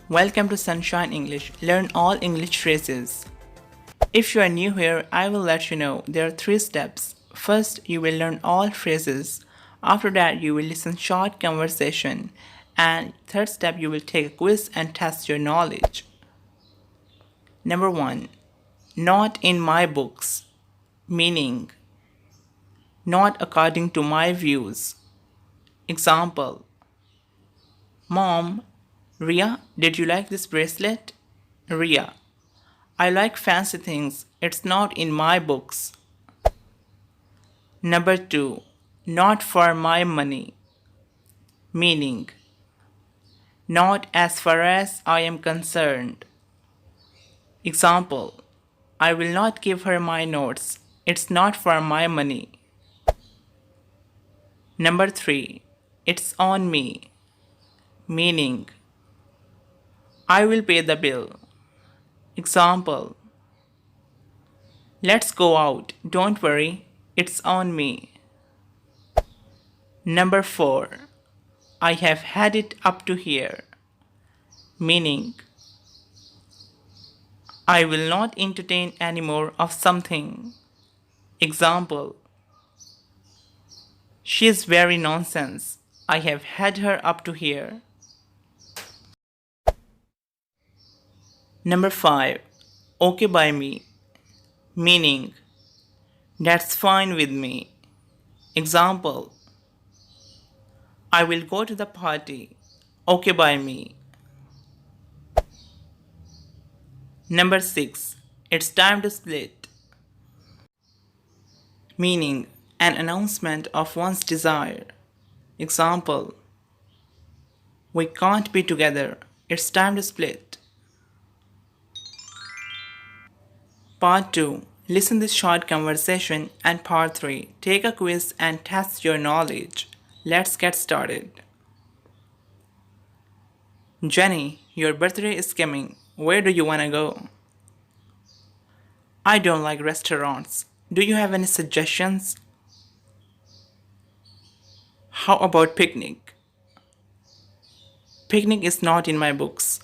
Welcome to Sunshine English. Learn all English phrases. If you are new here, I will let you know there are 3 steps. First, you will learn all phrases. After that, you will listen short conversation. And third step, you will take a quiz and test your knowledge. Number 1. Not in my books. Meaning, not according to my views. Example, Mom, Ria, did you like this bracelet? Ria, I like fancy things. It's not in my books. Number 2. Not for my money. Meaning, not as far as I am concerned. Example, I will not give her my notes. It's not for my money. Number 3. It's on me. Meaning, I will pay the bill. Example, let's go out. Don't worry, it's on me. Number 4. I have had it up to here. Meaning, I will not entertain any more of something. Example, she is very nonsense. I have had her up to here. Number 5. Okay by me. Meaning, that's fine with me. Example, I will go to the party. Okay by me. Number 6. It's time to split. Meaning, an announcement of one's desire. Example, we can't be together. It's time to split. Part 2. Listen this short conversation, and part 3. Take a quiz and test your knowledge. Let's get started. Jenny, your birthday is coming. Where do you want to go? I don't like restaurants. Do you have any suggestions? How about picnic? Picnic is not in my books.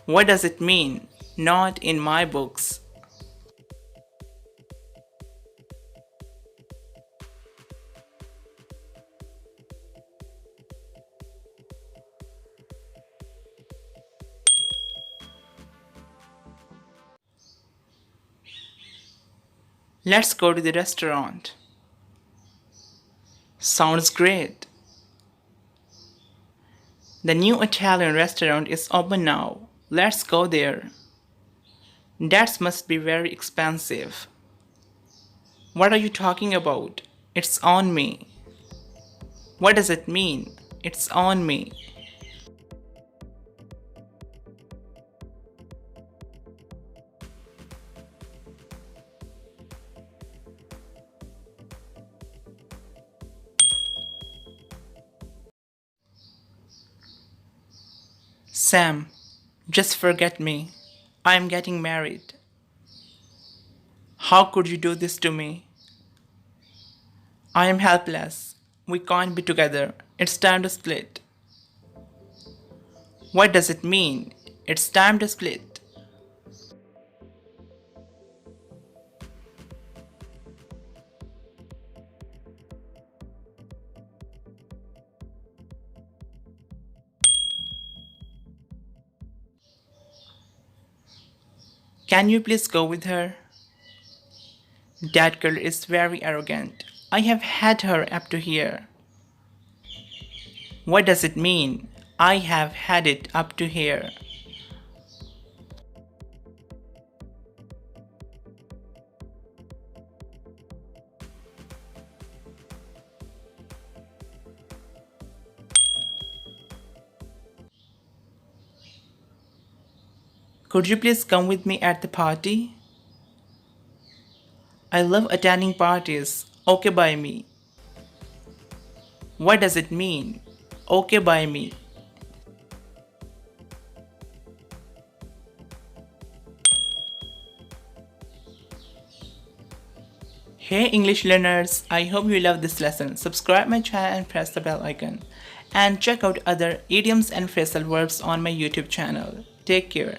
What does it mean? Not in my books. Let's go to the restaurant. Sounds great. The new Italian restaurant is open now. Let's go there. That must be very expensive. What are you talking about? It's on me. What does it mean? It's on me. Sam, just forget me. I am getting married. How could you do this to me? I am helpless. We can't be together. It's time to split. What does it mean? It's time to split. Can you please go with her? That girl is very arrogant. I have had her up to here. What does it mean? I have had it up to here. Could you please come with me at the party? I love attending parties. Okay by me. What does it mean? Okay by me. Hey English learners, I hope you love this lesson. Subscribe my channel and press the bell icon. and check out other idioms and phrasal verbs on my YouTube channel. Take care.